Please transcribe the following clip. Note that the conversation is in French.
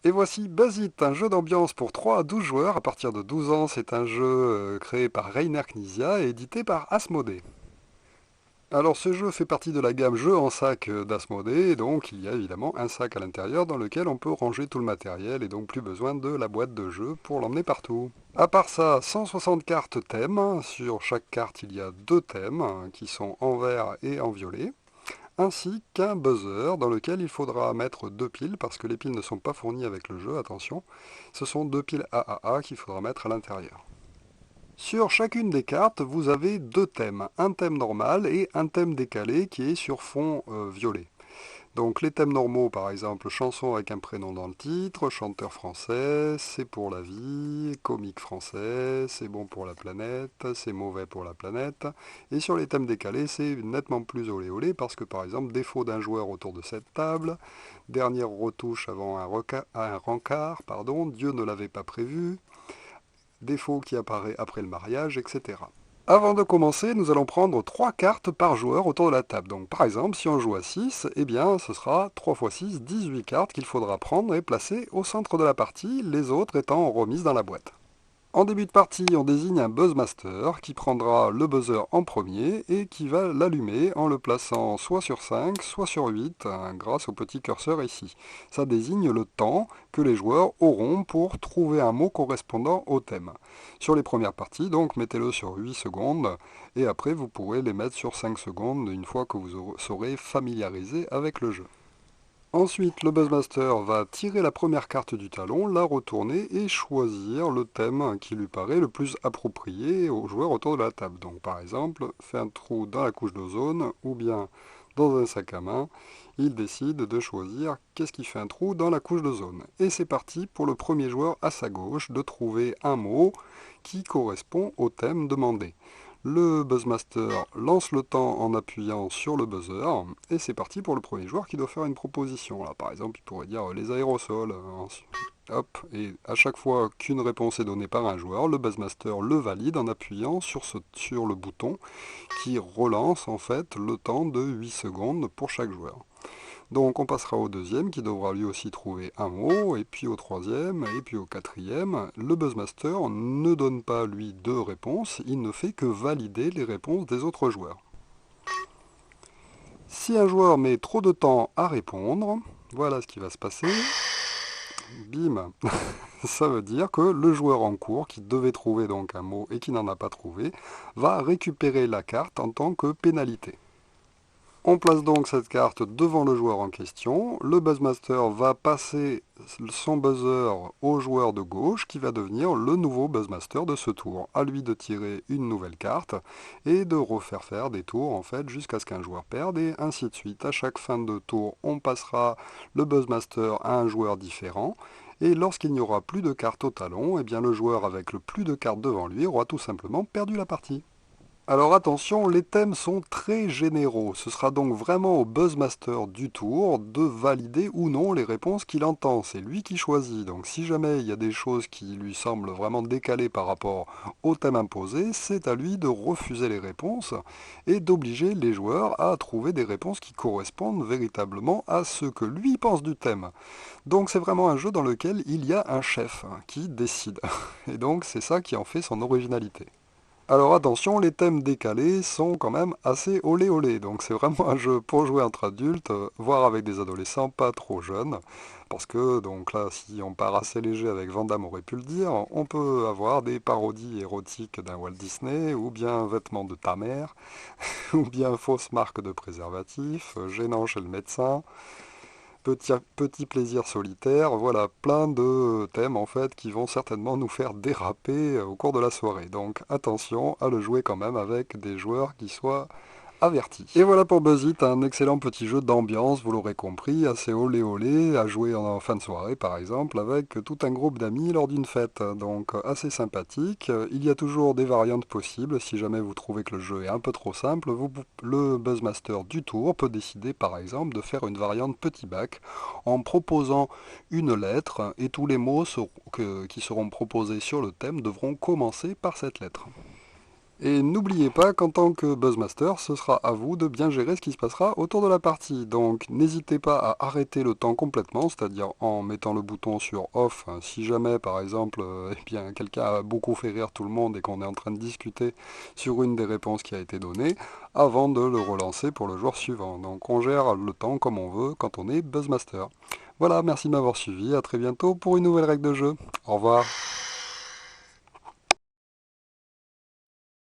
Et voici Buzz It, un jeu d'ambiance pour 3 à 12 joueurs. À partir de 12 ans, c'est un jeu créé par Reiner Knizia et édité par Asmodée. Alors ce jeu fait partie de la gamme jeux en sac d'Asmodée, et donc il y a évidemment un sac à l'intérieur dans lequel on peut ranger tout le matériel et donc plus besoin de la boîte de jeu pour l'emmener partout. À part ça, 160 cartes thèmes. Sur chaque carte, il y a deux thèmes qui sont en vert et en violet, ainsi qu'un buzzer dans lequel il faudra mettre deux piles parce que les piles ne sont pas fournies avec le jeu, attention. Ce sont deux piles AAA qu'il faudra mettre à l'intérieur. Sur chacune des cartes, vous avez deux thèmes, un thème normal et un thème décalé qui est sur fond violet. Donc les thèmes normaux, par exemple, chanson avec un prénom dans le titre, chanteur français, c'est pour la vie, comique français, c'est bon pour la planète, c'est mauvais pour la planète. Et sur les thèmes décalés, c'est nettement plus olé olé parce que, par exemple, défaut d'un joueur autour de cette table, dernière retouche avant un rencard, pardon, Dieu ne l'avait pas prévu, défaut qui apparaît après le mariage, etc. Avant de commencer, nous allons prendre 3 cartes par joueur autour de la table. Donc par exemple, si on joue à 6, eh bien ce sera 3 x 6, 18 cartes qu'il faudra prendre et placer au centre de la partie, les autres étant remises dans la boîte. En début de partie, on désigne un Buzzmaster qui prendra le buzzer en premier et qui va l'allumer en le plaçant soit sur 5, soit sur 8, grâce au petit curseur ici. Ça désigne le temps que les joueurs auront pour trouver un mot correspondant au thème. Sur les premières parties, donc, mettez-le sur 8 secondes et après vous pourrez les mettre sur 5 secondes une fois que vous serez familiarisé avec le jeu. Ensuite, le Buzzmaster va tirer la première carte du talon, la retourner et choisir le thème qui lui paraît le plus approprié aux joueurs autour de la table. Donc par exemple, fait un trou dans la couche d'ozone ou bien dans un sac à main, il décide de choisir qu'est-ce qui fait un trou dans la couche d'ozone. Et c'est parti pour le premier joueur à sa gauche de trouver un mot qui correspond au thème demandé. Le Buzzmaster lance le temps en appuyant sur le buzzer et c'est parti pour le premier joueur qui doit faire une proposition. Là, par exemple, il pourrait dire les aérosols. Hop, et à chaque fois qu'une réponse est donnée par un joueur, le Buzzmaster le valide en appuyant sur le bouton qui relance en fait le temps de 8 secondes pour chaque joueur. Donc on passera au deuxième qui devra lui aussi trouver un mot, et puis au troisième, et puis au quatrième. Le Buzzmaster ne donne pas lui deux réponses, il ne fait que valider les réponses des autres joueurs. Si un joueur met trop de temps à répondre, voilà ce qui va se passer. Bim. Ça veut dire que le joueur en cours, qui devait trouver donc un mot et qui n'en a pas trouvé, va récupérer la carte en tant que pénalité. On place donc cette carte devant le joueur en question. Le Buzzmaster va passer son buzzer au joueur de gauche qui va devenir le nouveau Buzzmaster de ce tour. À lui de tirer une nouvelle carte et de refaire faire des tours en fait jusqu'à ce qu'un joueur perde et ainsi de suite. À chaque fin de tour, on passera le Buzzmaster à un joueur différent. Et lorsqu'il n'y aura plus de cartes au talon, eh bien le joueur avec le plus de cartes devant lui aura tout simplement perdu la partie. Alors attention, les thèmes sont très généraux. Ce sera donc vraiment au Buzzmaster du tour de valider ou non les réponses qu'il entend. C'est lui qui choisit. Donc si jamais il y a des choses qui lui semblent vraiment décalées par rapport au thème imposé, c'est à lui de refuser les réponses et d'obliger les joueurs à trouver des réponses qui correspondent véritablement à ce que lui pense du thème. Donc c'est vraiment un jeu dans lequel il y a un chef qui décide. Et donc c'est ça qui en fait son originalité. Alors attention, les thèmes décalés sont quand même assez olé olé, donc c'est vraiment un jeu pour jouer entre adultes, voire avec des adolescents pas trop jeunes, parce que donc là, si on part assez léger avec Van Damme aurait pu le dire, on peut avoir des parodies érotiques d'un Walt Disney, ou bien vêtements de ta mère, ou bien fausse marque de préservatif, gênant chez le médecin, petit plaisir solitaire, voilà, plein de thèmes en fait qui vont certainement nous faire déraper au cours de la soirée. Donc attention à le jouer quand même avec des joueurs qui soient avertis. Et voilà pour Buzz It, un excellent petit jeu d'ambiance, vous l'aurez compris, assez olé olé, à jouer en fin de soirée par exemple, avec tout un groupe d'amis lors d'une fête. Donc assez sympathique. Il y a toujours des variantes possibles, si jamais vous trouvez que le jeu est un peu trop simple, le Buzzmaster du tour peut décider par exemple de faire une variante petit bac en proposant une lettre, et tous les mots qui seront proposés sur le thème devront commencer par cette lettre. Et n'oubliez pas qu'en tant que Buzzmaster, ce sera à vous de bien gérer ce qui se passera autour de la partie. Donc n'hésitez pas à arrêter le temps complètement, c'est-à-dire en mettant le bouton sur off, hein, si jamais par exemple eh bien, quelqu'un a beaucoup fait rire tout le monde et qu'on est en train de discuter sur une des réponses qui a été donnée, avant de le relancer pour le jour suivant. Donc on gère le temps comme on veut quand on est Buzzmaster. Voilà, merci de m'avoir suivi, à très bientôt pour une nouvelle règle de jeu. Au revoir.